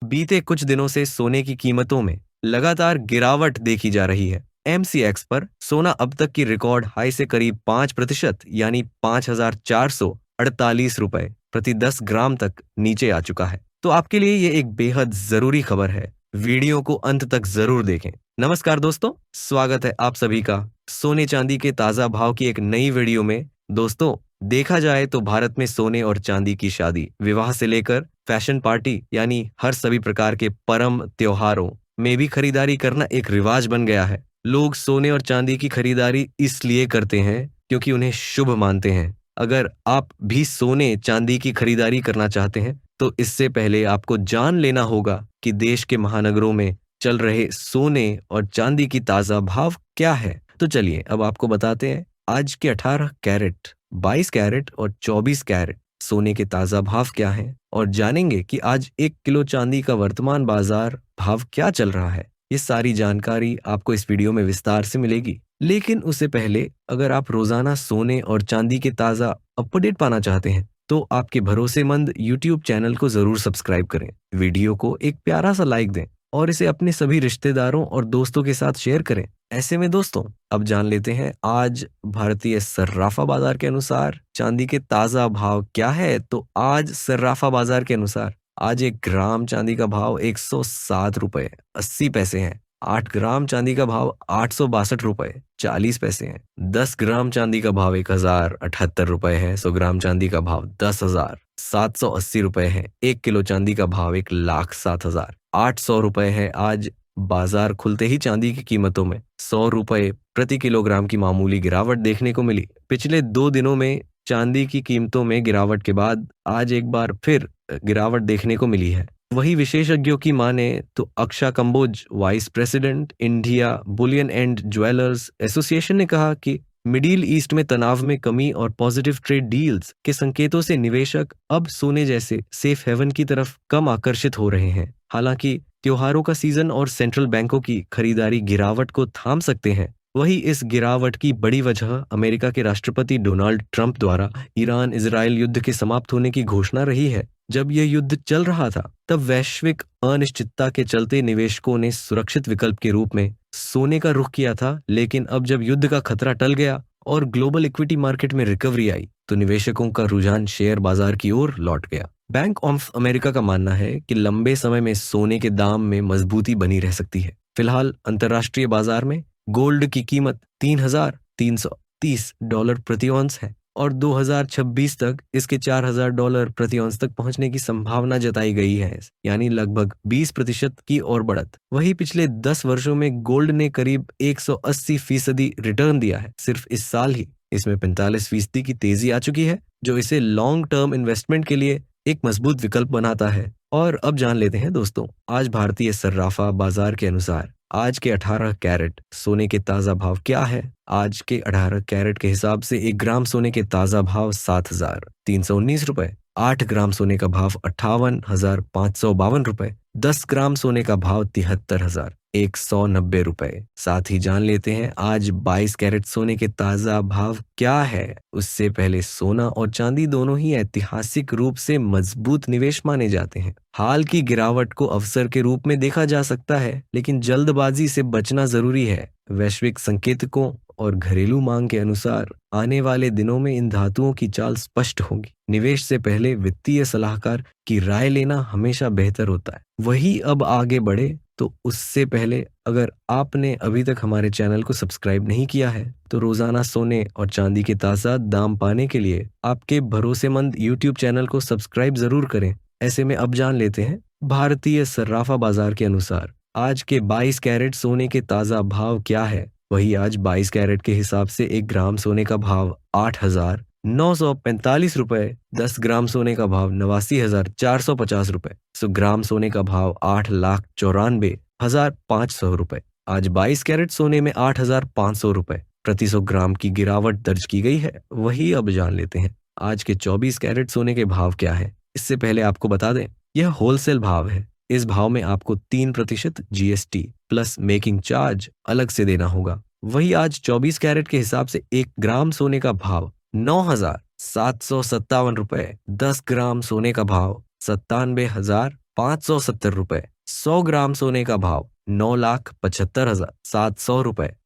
बीते कुछ दिनों से सोने की कीमतों में लगातार गिरावट देखी जा रही है। एमसीएक्स पर सोना अब तक की रिकॉर्ड हाई से करीब 5% यानी 5,448 रुपए प्रति 10 ग्राम तक नीचे आ चुका है। तो आपके लिए ये एक बेहद जरूरी खबर है। वीडियो को अंत तक जरूर देखें। नमस्कार दोस्तों, स्वागत है आप सभी का सोने चांदी के ताजा भाव की एक नई वीडियो में। दोस्तों, देखा जाए तो भारत में सोने और चांदी की शादी, विवाह से लेकर फैशन पार्टी यानी हर सभी प्रकार के परम त्योहारों में भी खरीदारी करना एक रिवाज बन गया है। लोग सोने और चांदी की खरीदारी इसलिए करते हैं क्योंकि उन्हें शुभ मानते हैं। अगर आप भी सोने चांदी की खरीदारी करना चाहते हैं तो इससे पहले आपको जान लेना होगा कि देश के महानगरों में चल रहे सोने और चांदी की ताजा भाव क्या है। तो चलिए अब आपको बताते हैं आज के 18 कैरेट, 22 कैरेट और 24 कैरेट सोने के ताजा भाव क्या हैं और जानेंगे कि आज 1 किलो चांदी का वर्तमान बाजार भाव क्या चल रहा है। ये सारी जानकारी आपको इस वीडियो में विस्तार से मिलेगी। लेकिन उससे पहले अगर आप रोजाना सोने और चांदी के ताजा अपडेट पाना चाहते हैं तो आपके भरोसेमंद YouTube चैनल को जरूर सब्सक्राइब करें, वीडियो को एक प्यारा सा लाइक दें और इसे अपने सभी रिश्तेदारों और दोस्तों के साथ शेयर करें। ऐसे में दोस्तों, अब जान लेते हैं आज भारतीय सर्राफा बाजार के अनुसार चांदी के ताजा भाव क्या है। तो आज सर्राफा बाजार के अनुसार आज 1 ग्राम चांदी का भाव 107 रुपए 80 पैसे है। 8 ग्राम चांदी का भाव 862 रुपए 40 पैसे है। 10 ग्राम चांदी का भाव 1,078 रुपए है। 100 ग्राम चांदी का भाव 10,780 रुपए है। 1 किलो चांदी का भाव 1,07,800 रुपए है। आज बाजार खुलते ही चांदी की कीमतों में 100 रुपए प्रति किलोग्राम की मामूली गिरावट देखने को मिली। पिछले 2 दिनों में चांदी की कीमतों में गिरावट के बाद आज एक बार फिर गिरावट देखने को मिली है। वही विशेषज्ञों की माने तो Aksha Kamboj, vice president India bullion and jewellers association ने कहा कि मिडिल ईस्ट में तनाव में कमी और पॉजिटिव ट्रेड डील्स के संकेतों से निवेशक अब सोने जैसे सेफ हेवन की तरफ कम आकर्षित हो रहे हैं। हालांकि त्योहारों का सीजन और सेंट्रल बैंकों की खरीदारी गिरावट को थाम सकते हैं। वही इस गिरावट की बड़ी वजह अमेरिका के राष्ट्रपति डोनाल्ड ट्रंप द्वारा ईरान इजराइल युद्ध के समाप्त होने की घोषणा रही है। जब यह युद्ध चल रहा था तब वैश्विक अनिश्चितता के चलते निवेशकों ने सुरक्षित विकल्प के रूप में सोने का रुख किया था। लेकिन अब जब युद्ध का खतरा टल गया और ग्लोबल इक्विटी मार्केट में रिकवरी आई तो निवेशकों का रुझान शेयर बाजार की ओर लौट गया। बैंक ऑफ अमेरिका का मानना है कि लंबे समय में सोने के दाम में मजबूती बनी रह सकती है। फिलहाल अंतर्राष्ट्रीय बाजार में गोल्ड की कीमत $3,330 प्रति औंस है और 2026 तक इसके $4,000 प्रति औंस तक पहुंचने की संभावना जताई गई है, यानी लगभग 20% की और बढ़त। वहीं पिछले 10 वर्षों में गोल्ड ने करीब 180% रिटर्न दिया है। सिर्फ इस साल ही इसमें 45% की तेजी आ चुकी है, जो इसे लॉन्ग टर्म इन्वेस्टमेंट के लिए एक मजबूत विकल्प बनाता है। और अब जान लेते हैं दोस्तों, आज भारतीय सर्राफा बाजार के अनुसार आज के 18 कैरेट सोने के ताजा भाव क्या है। आज के 18 कैरेट के हिसाब से 1 ग्राम सोने के ताजा भाव 7,319 रुपए, 8 ग्राम सोने का भाव 58,552 रुपए, 10 ग्राम सोने का भाव 73,190 रुपए। साथ ही जान लेते हैं आज 22 कैरेट सोने के ताजा भाव क्या है। उससे पहले सोना और चांदी दोनों ही ऐतिहासिक रूप से मजबूत निवेश माने जाते हैं। हाल की गिरावट को अवसर के रूप में देखा जा सकता है, लेकिन जल्दबाजी से बचना जरूरी है। वैश्विक संकेतकों और घरेलू मांग के अनुसार आने वाले दिनों में इन धातुओं की चाल स्पष्ट होगी। निवेश से पहले वित्तीय सलाहकार की राय लेना हमेशा बेहतर होता है। वही अब आगे बढ़े तो उससे पहले अगर आपने अभी तक हमारे चैनल को सब्सक्राइब नहीं किया है तो रोजाना सोने और चांदी के ताजा दाम पाने के लिए आपके भरोसेमंद YouTube चैनल को सब्सक्राइब जरूर करें। ऐसे में अब जान लेते हैं भारतीय सर्राफा बाजार के अनुसार आज के 22 कैरेट सोने के ताजा भाव क्या है। वही आज 22 कैरेट के हिसाब से 1 ग्राम सोने का भाव 8,945 रुपए, 10 ग्राम सोने का भाव 89,450 रुपए, 100 ग्राम सोने का भाव 8,94,500 रुपए। आज 22 कैरेट सोने में 8,500 रुपए प्रति 100 ग्राम की गिरावट दर्ज की गई है। वही अब जान लेते हैं आज के 24 कैरेट सोने के भाव क्या है। इससे पहले आपको बता दें, यह होलसेल भाव है। इस भाव में आपको 3% GST प्लस मेकिंग चार्ज अलग से देना होगा। वही आज 24 कैरेट के हिसाब से 1 ग्राम सोने का भाव 9,757 रुपए, 10 ग्राम सोने का भाव 97,500 570 रुपए। 100 ग्राम सोने का भाव 9,75,700 रुपए।